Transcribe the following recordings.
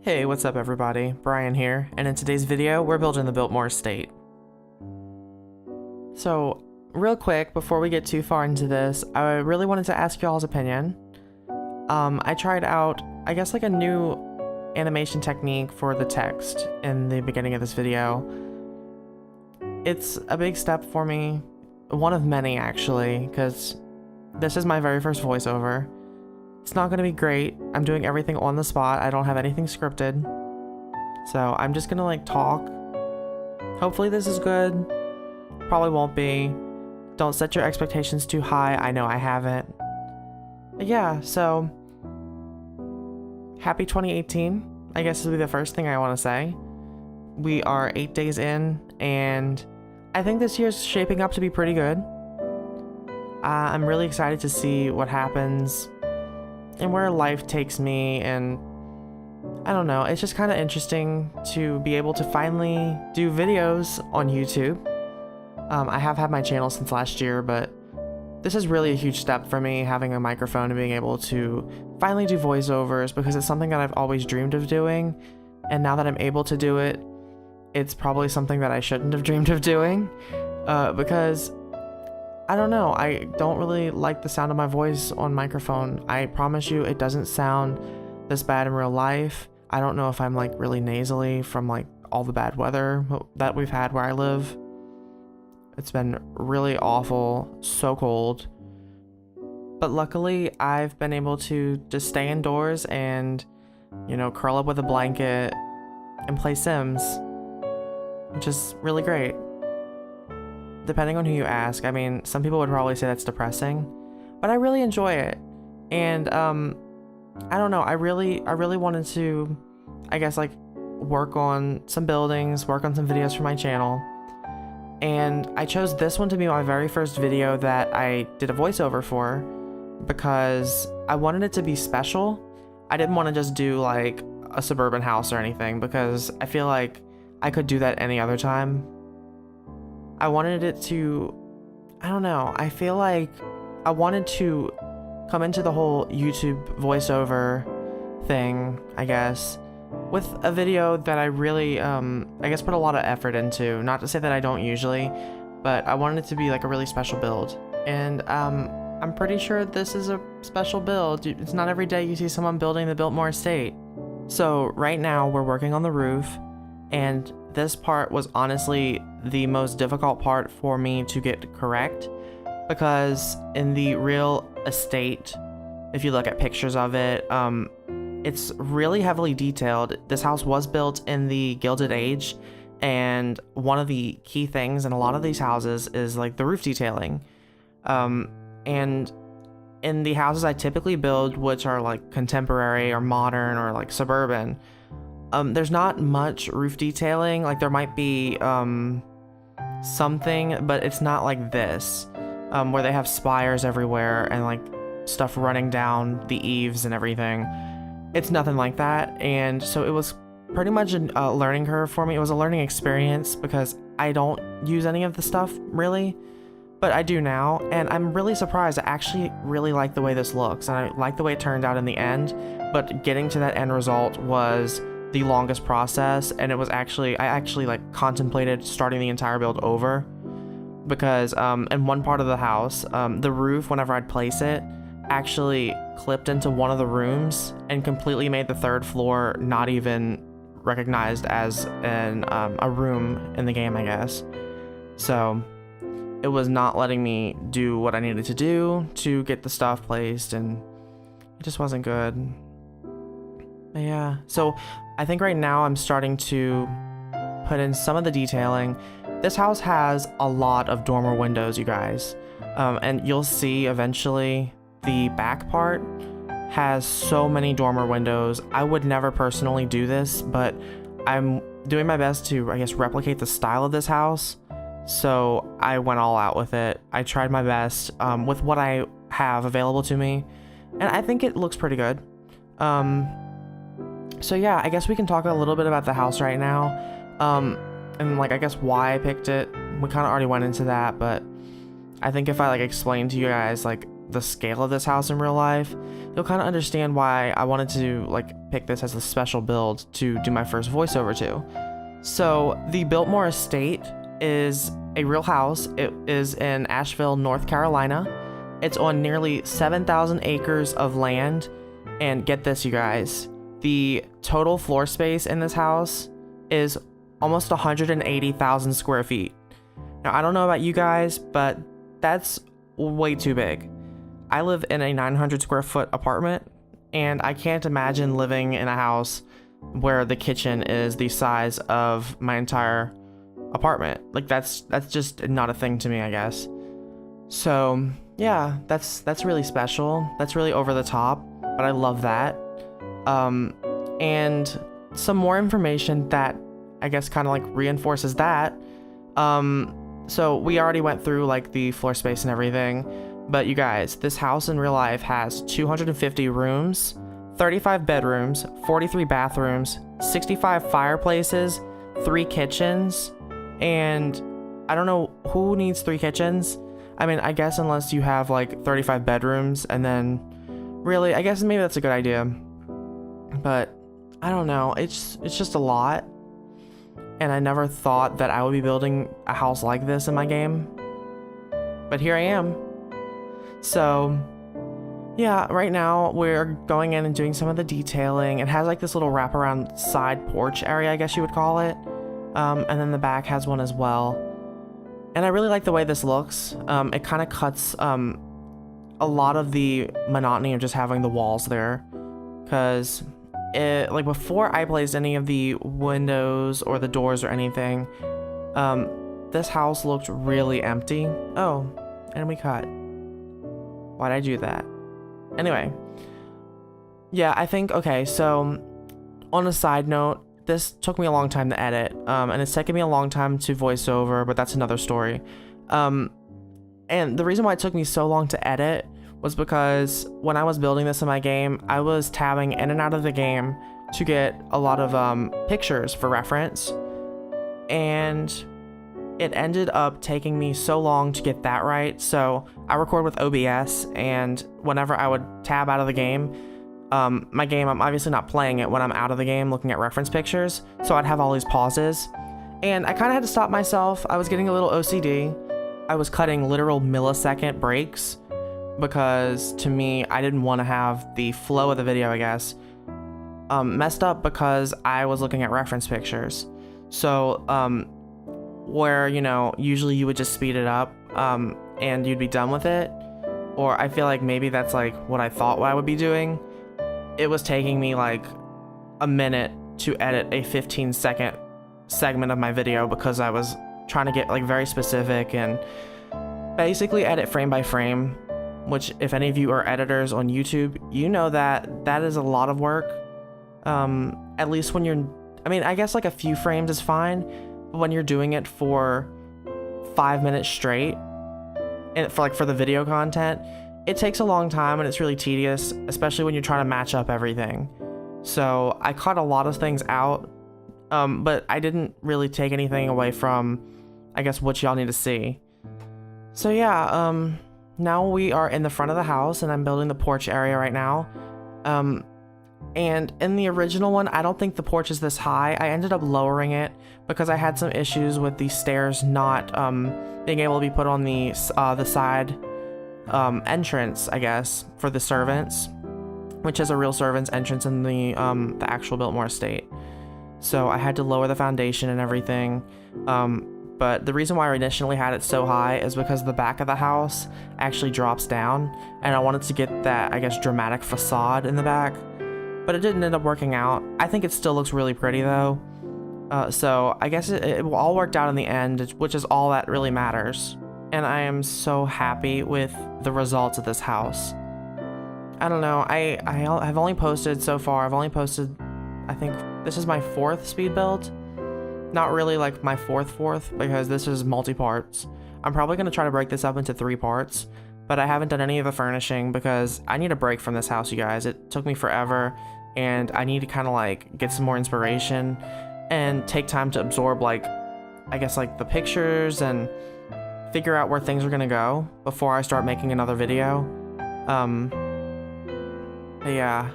Hey, what's up everybody? Brian here, and in today's video, we're building the Biltmore Estate. So, real quick, before we get too far into this, I really wanted to ask y'all's opinion. I tried out, I guess like a new animation technique for the text in the beginning of this video. It's a big step for me, one of many actually, because this is my very first voiceover. It's not going to be great. I'm doing everything on the spot. I don't have anything scripted. So I'm just going to like talk. Hopefully this is good. Probably won't be. Don't set your expectations too high. I know I haven't. But yeah, so happy 2018. I guess this will be the first thing I want to say. We are 8 days in and I think this year's shaping up to be pretty good. I'm really excited to see what happens and where life takes me, and I don't know, it's just kind of interesting to be able to finally do videos on YouTube. I have had my channel since last year, but this is really a huge step for me, having a microphone and being able to finally do voiceovers, because it's something that I've always dreamed of doing, and now that I'm able to do it, it's probably something that I shouldn't have dreamed of doing, because I don't know, I don't really like the sound of my voice on microphone. I promise you it doesn't sound this bad in real life. I don't know if I'm like really nasally from like all the bad weather that we've had where I live. It's been really awful, so cold. But luckily I've been able to just stay indoors and, you know, curl up with a blanket and play Sims, which is really great. Depending on who you ask, I mean, some people would probably say that's depressing, but I really enjoy it. And I don't know, I really wanted to, I guess, like work on some buildings, work on some videos for my channel. And I chose this one to be my very first video that I did a voiceover for because I wanted it to be special. I didn't want to just do like a suburban house or anything, because I feel like I could do that any other time. I wanted it to, I don't know, I feel like I wanted to come into the whole YouTube voiceover thing, I guess, with a video that I really, I guess, put a lot of effort into. Not to say that I don't usually, but I wanted it to be like a really special build. And I'm pretty sure this is a special build. It's not every day you see someone building the Biltmore Estate. So right now we're working on the roof, and this part was honestly the most difficult part for me to get correct, because in the real estate, if you look at pictures of it, it's really heavily detailed. This house was built in the Gilded Age, and one of the key things in a lot of these houses is like the roof detailing. And in the houses I typically build, which are like contemporary or modern or like suburban, there's not much roof detailing. Like there might be something, but it's not like this, where they have spires everywhere and like stuff running down the eaves and everything. It's nothing like that, and so it was pretty much a learning curve for me. It was a learning experience because I don't use any of the stuff really, but I do now, and I'm really surprised. I actually really like the way this looks, and I like the way it turned out in the end, but getting to that end result was the longest process, and it was I actually like contemplated starting the entire build over, because in one part of the house, the roof, whenever I'd place it, actually clipped into one of the rooms and completely made the third floor not even recognized as a room in the game, I guess. So it was not letting me do what I needed to do to get the stuff placed, and it just wasn't good. But yeah, so I think right now I'm starting to put in some of the detailing. This house has a lot of dormer windows, you guys, and you'll see eventually the back part has so many dormer windows. I would never personally do this, but I'm doing my best to, I guess, replicate the style of this house. So I went all out with it. I tried my best with what I have available to me, and I think it looks pretty good. So yeah, I guess we can talk a little bit about the house right now, and like I guess why I picked it. We kind of already went into that, but I think if I like explain to you guys like the scale of this house in real life, you'll kind of understand why I wanted to like pick this as a special build to do my first voiceover to. So the Biltmore Estate is a real house. It is in Asheville, North Carolina. It's on nearly 7,000 acres of land. And get this, you guys, the total floor space in this house is almost 180,000 square feet. Now, I don't know about you guys, but that's way too big. I live in a 900 square foot apartment, and I can't imagine living in a house where the kitchen is the size of my entire apartment. Like that's just not a thing to me, I guess. So yeah, that's really special. That's really over the top, but I love that. And some more information that I guess kind of like reinforces that. So we already went through like the floor space and everything, but you guys, this house in real life has 250 rooms, 35 bedrooms, 43 bathrooms, 65 fireplaces, 3 kitchens, and I don't know who needs 3 kitchens. I mean, I guess unless you have like 35 bedrooms, and then really, I guess maybe that's a good idea. But I don't know, it's just a lot. And I never thought that I would be building a house like this in my game. But here I am. So yeah, right now we're going in and doing some of the detailing. It has like this little wraparound side porch area, I guess you would call it. And then the back has one as well. And I really like the way this looks. It kind of cuts a lot of the monotony of just having the walls there. Because like before I placed any of the windows or the doors or anything, this house looked really empty. Oh, and we cut. Why'd I do that? Anyway, yeah, I think, okay, so on a side note, this took me a long time to edit, and it's taken me a long time to voice over, but that's another story. And the reason why it took me so long to edit was because when I was building this in my game, I was tabbing in and out of the game to get a lot of pictures for reference, and it ended up taking me so long to get that right. So I record with OBS, and whenever I would tab out of the game, my game, I'm obviously not playing it when I'm out of the game looking at reference pictures, so I'd have all these pauses, and I kind of had to stop myself. I was getting a little OCD. I was cutting literal millisecond breaks because to me, I didn't want to have the flow of the video, I guess, messed up because I was looking at reference pictures. So where, you know, usually you would just speed it up and you'd be done with it, or I feel like maybe that's like what I thought I would be doing. It was taking me like a minute to edit a 15-second segment of my video because I was trying to get like very specific and basically edit frame by frame, which if any of you are editors on YouTube, you know that that is a lot of work. At least when you're, I mean, I guess like a few frames is fine, but when you're doing it for 5 minutes straight and for the video content, it takes a long time and it's really tedious, especially when you're trying to match up everything. So I cut a lot of things out, but I didn't really take anything away from, I guess, what y'all need to see. So yeah, now we are in the front of the house and I'm building the porch area right now. And in the original one, I don't think the porch is this high. I ended up lowering it because I had some issues with the stairs not being able to be put on the side entrance, I guess, for the servants, which is a real servant's entrance in the actual Biltmore Estate. So I had to lower the foundation and everything. But the reason why I initially had it so high is because the back of the house actually drops down, and I wanted to get that, I guess, dramatic facade in the back. But it didn't end up working out. I think it still looks really pretty though. So I guess it all worked out in the end, which is all that really matters. And I am so happy with the results of this house. I don't know, I've only posted so far, I think this is my 4th speed build. Not really like my fourth, because this is multi-parts. I'm probably going to try to break this up into 3 parts, but I haven't done any of the furnishing because I need a break from this house, you guys. It took me forever, and I need to kind of like get some more inspiration and take time to absorb, like, I guess, like the pictures and figure out where things are going to go before I start making another video. But yeah.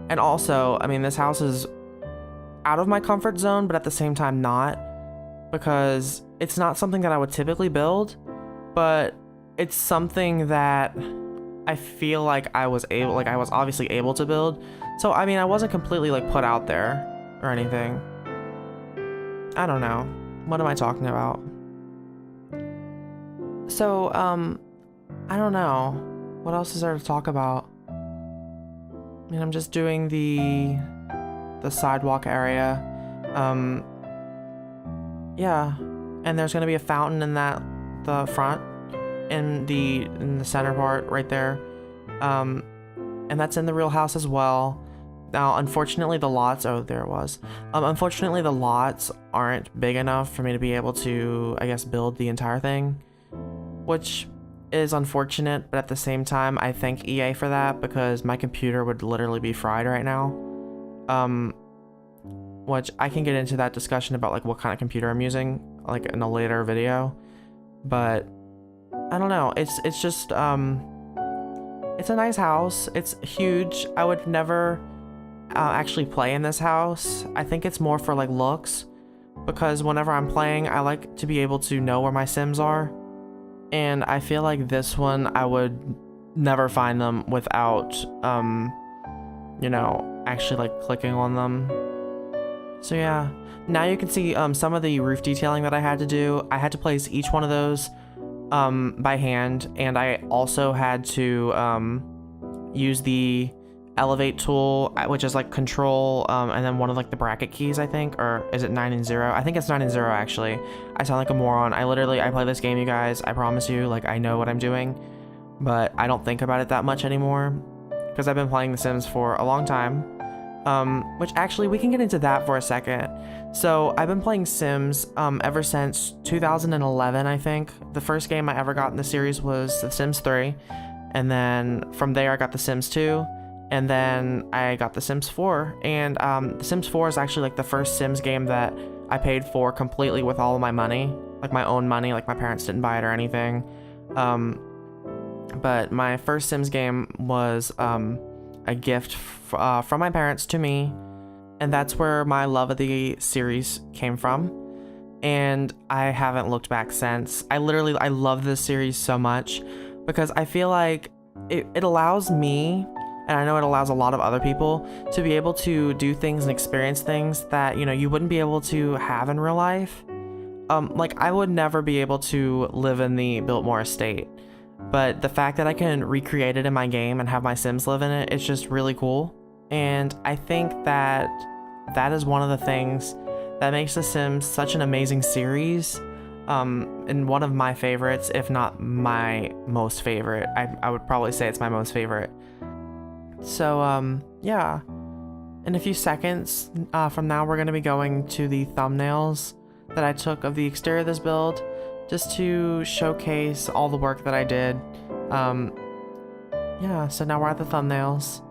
And also, I mean, this house is out of my comfort zone, but at the same time not, because it's not something that I would typically build, but it's something that I feel like I was obviously able to build. So, I mean, I wasn't completely like put out there or anything. I don't know. What am I talking about? So, I don't know. What else is there to talk about? I mean, I'm just doing the sidewalk area. Yeah. And there's gonna be a fountain in the front, in the center part right there. And that's in the real house as well. Now, unfortunately, the lots, unfortunately, the lots aren't big enough for me to be able to, I guess, build the entire thing, which is unfortunate, but at the same time, I thank EA for that, because my computer would literally be fried right now. Which I can get into that discussion about like what kind of computer I'm using, like in a later video, but I don't know. It's just, it's a nice house. It's huge. I would never actually play in this house. I think it's more for like looks, because whenever I'm playing, I like to be able to know where my Sims are. And I feel like this one, I would never find them without, you know, actually like clicking on them. So yeah, now you can see some of the roof detailing that I had to do. I had to place each one of those by hand, and I also had to use the elevate tool, which is like control and then one of like the bracket keys, I think, or is it 9 and 0? I think it's 9 and 0 actually. I sound like a moron. I play this game, you guys. I promise you, like, I know what I'm doing, but I don't think about it that much anymore because I've been playing The Sims for a long time. Which actually we can get into that for a second. So I've been playing Sims ever since 2011, I think. The first game I ever got in the series was The Sims 3, and then from there I got The Sims 2. And then I got The Sims 4, and The Sims 4 is actually like the first Sims game that I paid for completely with all of my money, like my own money, like my parents didn't buy it or anything. But my first Sims game was a gift from my parents to me, and that's where my love of the series came from. And I haven't looked back since. I love this series so much because I feel like it allows me, and I know it allows a lot of other people, to be able to do things and experience things that, you know, you wouldn't be able to have in real life. Like, I would never be able to live in the Biltmore Estate, but the fact that I can recreate it in my game and have my Sims live in it, it's just really cool. And I think that that is one of the things that makes The Sims such an amazing series, and one of my favorites, if not my most favorite. I would probably say it's my most favorite. So, yeah, in a few seconds from now, we're going to be going to the thumbnails that I took of the exterior of this build, just to showcase all the work that I did. Yeah, so now we're at the thumbnails.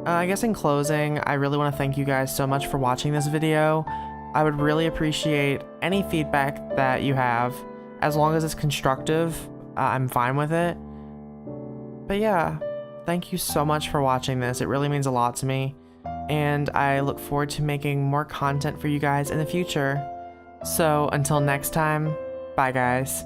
I guess in closing, I really want to thank you guys so much for watching this video. I would really appreciate any feedback that you have. As long as it's constructive, I'm fine with it. But yeah, thank you so much for watching this. It really means a lot to me, and I look forward to making more content for you guys in the future. So until next time, bye guys.